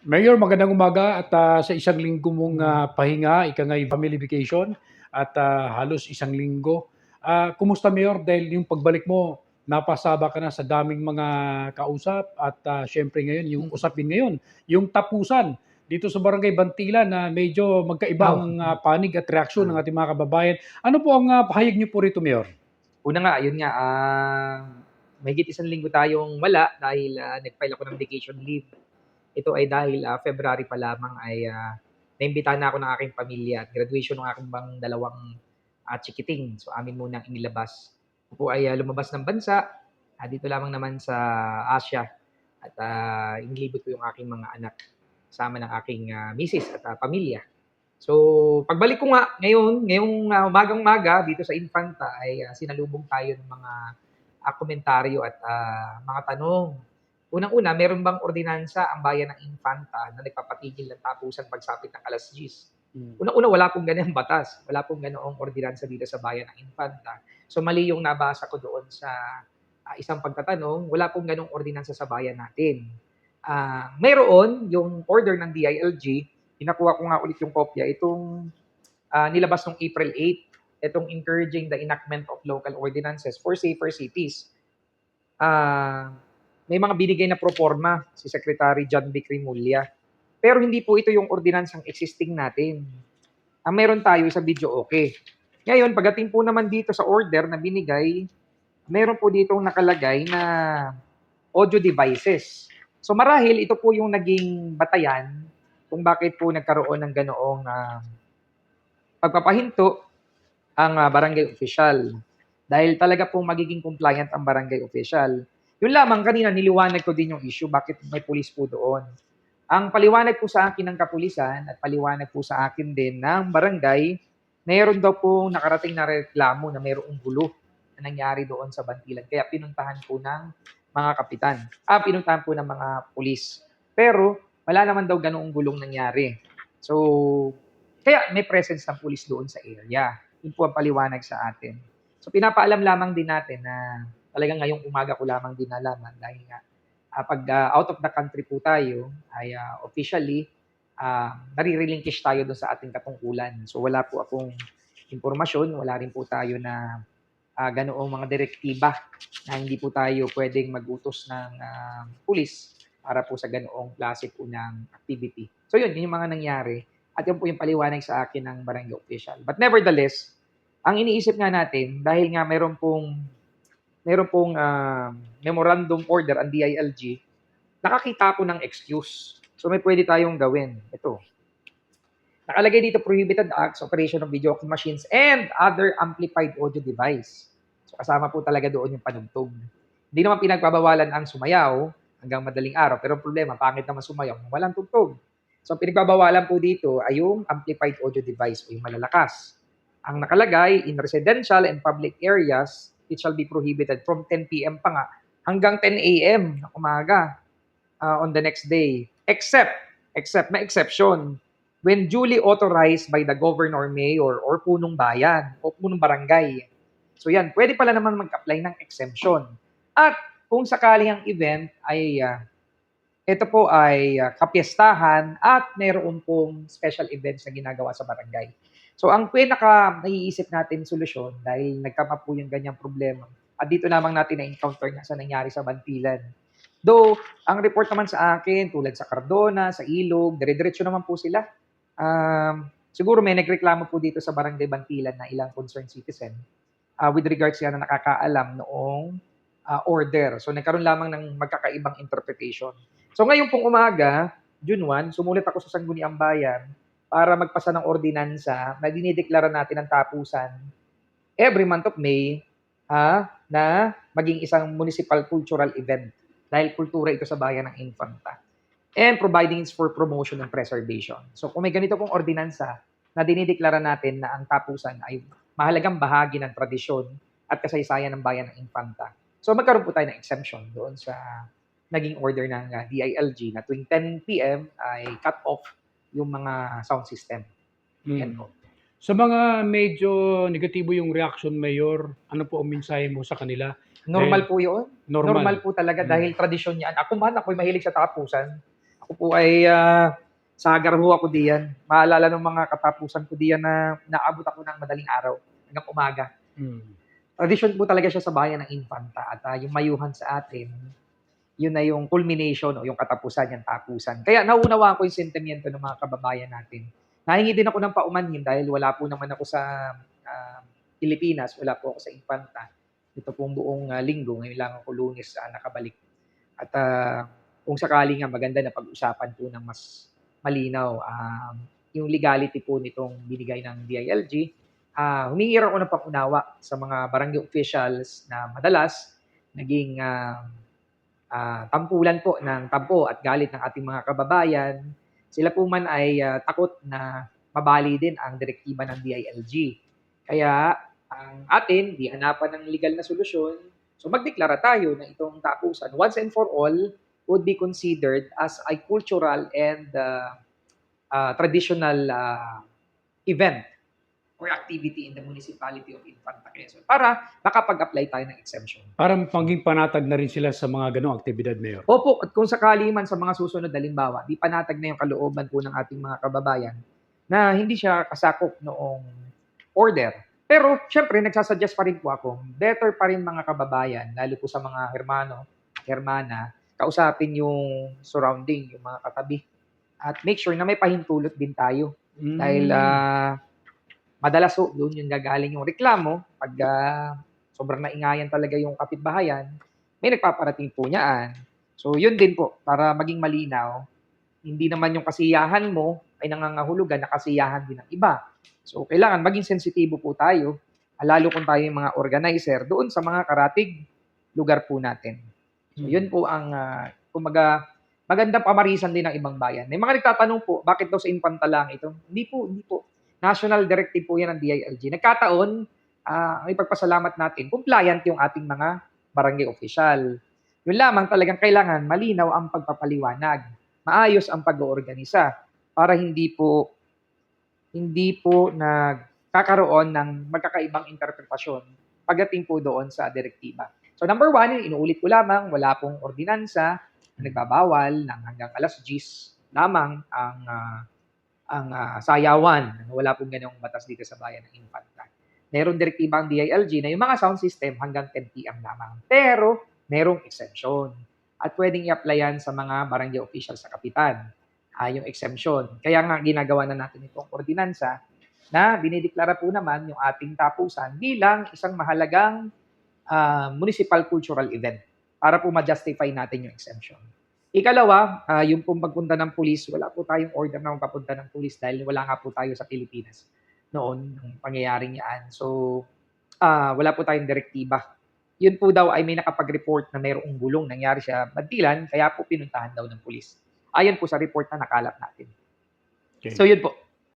Mayor, magandang umaga at sa isang linggo mong pahinga, ika nga'y family vacation at halos isang linggo. Kumusta Mayor? Dahil yung pagbalik mo, napasaba ka na sa daming mga kausap at siyempre ngayon, yung Mm. usapin ngayon, yung tapusan dito sa Barangay Bantilan na medyo magkaiba Oo. ang panig at reaksyon ng Ah, ating mga kababayan. Ano po ang pahayag niyo po rito, Mayor? Una nga, ayun nga, mahigit isang linggo tayong wala dahil, nag-file ako ng vacation leave. Ito ay dahil, February pa lamang ay, naimbitahan na ako ng aking pamilya at graduation ng aking dalawang, chikiting. So, amin munang inilabas. Ako po ay, lumabas ng bansa, dito lamang naman sa Asia at, inilibot ko yung aking mga anak kasama ng aking, misis at, pamilya. So, pagbalik ko nga ngayong, umagang-umaga dito sa Infanta ay, sinalubong tayo ng mga, komentaryo at, mga tanong. Unang-una, meron bang ordinansa ang bayan ng Infanta na nagpapatigil ng tapusan pagsapit ng 10:00? Hmm. Unang-una, wala pong gano'ng batas, wala pong ganoong ordinansa dito sa bayan ng Infanta. So, mali yung nabasa ko doon sa, isang pagtatanong, wala pong gano'ng ordinansa sa bayan natin. Mayroon yung order ng DILG, pinakuha ko nga ulit yung kopya, itong nilabas noong April 8, itong encouraging the enactment of local ordinances for safer cities. Ah, May mga binigay na proforma si Secretary John B. Crimolia. Pero hindi po ito yung ordinansang existing natin. Ang meron tayo sa video okay. Ngayon, pagdating po naman dito sa order na binigay, meron po dito nakalagay na audio devices. So marahil ito po yung naging batayan kung bakit po nagkaroon ng ganoong pagpapahinto ang barangay official. Dahil talaga pong magiging compliant ang barangay official. Yun lamang kanina niliwanag ko din yung issue bakit may pulis po doon. Ang paliwanag po sa akin ng kapulisan at paliwanag po sa akin din ng barangay, mayroon daw po nakarating na reklamo na mayroong gulo na nangyari doon sa Bantilan. Kaya pinuntahan po ng mga kapitan. Pinuntahan po ng mga pulis. Pero wala naman daw ganoong gulong nangyari. So, kaya may presence ng pulis doon sa area. Yun po ang paliwanag sa atin. So, pinapaalam lamang din natin na talagang ngayong umaga ko lamang din nalaman dahil nga pag out of the country po tayo ay officially nare-relinquish tayo doon sa ating katungkulan. So wala po akong impormasyon, wala rin po tayo na ganoong mga direktiba na hindi po tayo pwedeng mag-utos ng pulis para po sa ganoong klase po ng activity. So yun yung mga nangyari. At yun po yung paliwanag sa akin ng barangay official. But nevertheless, ang iniisip nga natin, dahil nga meron pong memorandum order ang DILG, nakakita ako ng excuse. So may pwede tayong gawin. Ito. Nakalagay dito prohibited acts, operation of video machines, and other amplified audio device. So kasama po talaga doon yung panugtog. Hindi naman pinagbabawalan ang sumayaw hanggang madaling araw. Pero ang problema, pangit naman sumayaw kung walang tugtog. So ang pinagbabawalan po dito ay yung amplified audio device o yung malalakas. Ang nakalagay, in residential and public areas, it shall be prohibited from 10 p.m. pa nga hanggang 10 a.m. na umaga on the next day. May exception, when duly authorized by the governor, mayor, or punong bayan o punong barangay. So yan, pwede pala naman mag-apply ng exemption. At kung sakali ang event ay ito po ay kapiestahan at mayroon pong special events na ginagawa sa barangay. So ang pinaka naiisip natin solusyon dahil nagkama po yung ganyang problema at dito lamang natin na-encounter nga sa nangyari sa Bantilan. Though, ang report naman sa akin, tulad sa Cardona, sa Ilog, dire-diretso naman po sila. Siguro may nagreklamo po dito sa Barangay Bantilan na ilang concerned citizen with regards yan na nakakaalam noong order. So nagkaroon lamang ng magkakaibang interpretation. So ngayon pong umaga, June 1, sumulit ako sa Sangguniang Bayan para magpasa ng ordinansa na dinideklara natin ang tapusan every month of May na maging isang municipal cultural event dahil kultura ito sa bayan ng Infanta. And providing is for promotion and preservation. So kung may ganito pong ordinansa na dinideklara natin na ang tapusan ay mahalagang bahagi ng tradisyon at kasaysayan ng bayan ng Infanta. So magkaroon po tayo ng exemption doon sa naging order ng DILG na tuwing 10 p.m. ay cut off yung mga sound system. Yan po. Sa mga medyo negatibo yung reaction, Mayor, ano po ang mensahe mo sa kanila? Normal po yun. Normal. Normal po talaga dahil tradisyon yan. Ako man, ako'y mahilig sa tapusan. Ako Ako po ay sagar ho ako diyan. Maalala ng mga katapusan ko diyan na naabot ako ng madaling araw hanggang umaga. Tradisyon po talaga siya sa bayan ng Infanta at yung mayuhan sa atin, yun na yung culmination o yung katapusan, yung tapusan. Kaya naunawaan ko yung sentimiento ng mga kababayan natin. Nahingi din ako ng paumanhin dahil wala po naman ako sa Pilipinas, wala po ako sa Infanta. Ito pong buong linggo, ngayon lang ako Lunes nakabalik. At kung sakali nga maganda na pag-usapan po ng mas malinaw yung legality po nitong binigay ng DILG, humingi ako ng pangunawa sa mga barangay officials na madalas naging tampulan po ng tampo at galit ng ating mga kababayan. Sila po man ay takot na mabali din ang direktiba ng DILG. Kaya ang atin, di hanapan ng legal na solusyon. So magdeklara tayo na itong tapusan once and for all would be considered as a cultural and traditional event or activity in the municipality of Infanta Quezon para makapag-apply tayo ng exemption. Para maging panatag na rin sila sa mga ganong aktibidad, Mayor. Opo, at kung sakali man sa mga susunod, halimbawa, di panatag na yung kalooban po ng ating mga kababayan na hindi siya kasakop noong order. Pero, syempre, nagsasuggest pa rin po ako, better pa rin mga kababayan, lalo po sa mga hermana, kausapin yung surrounding, yung mga katabi. At make sure na may pahintulot din tayo. Dahil madalas doon yung gagaling yung reklamo. Pag sobrang naingayan talaga yung kapitbahayan, may nagpaparating po niyaan. So, yun din po, para maging malinaw, hindi naman yung kasiyahan mo ay nangangahulugan na kasiyahan din ng iba. So, kailangan maging sensitibo po tayo, lalo kung tayo yung mga organizer, doon sa mga karatig lugar po natin. So, yun po ang, kumaga, magandang pamarisan din ng ibang bayan. May mga nagtatanong po, bakit daw sa Infanta lang ito? Hindi po. National directive po yan ng DILG. Nagkataon, ang ipagpasalamat natin, compliant yung ating mga barangay official. Yun lamang talagang kailangan malinaw ang pagpapaliwanag, maayos ang pag-oorganisa para hindi po nagkakaroon ng magkakaibang interpretasyon pagdating po doon sa direktiba. So number 1, inuulit ko lamang, wala pong ordinansa na nagbabawal ng hanggang alas 10 lamang ang sayawan. Wala pong ganong batas dito sa bayan ng Infanta. Meron direktiba ang DILG na yung mga sound system hanggang 10 PM lamang. Pero merong exemption. At pwedeng i-applyan sa mga barangay official sa kapitan. Yung exemption. Kaya nga ginagawa na natin itong ordinansa na dinideklara po naman yung ating tapusan bilang isang mahalagang municipal cultural event para po ma-justify natin yung exemption. Ikalawa, yung pong pagpunta ng pulis, wala po tayong order na magpapunta ng pulis dahil wala nga po tayo sa Pilipinas noon, nung pangyayaring yan. So, wala po tayong direktiba. Yun po daw ay may nakapag-report na mayroong gulong nangyari sa Bantilan, kaya po pinuntahan daw ng pulis. Ayon po sa report na nakalap natin. Okay. So, yun po.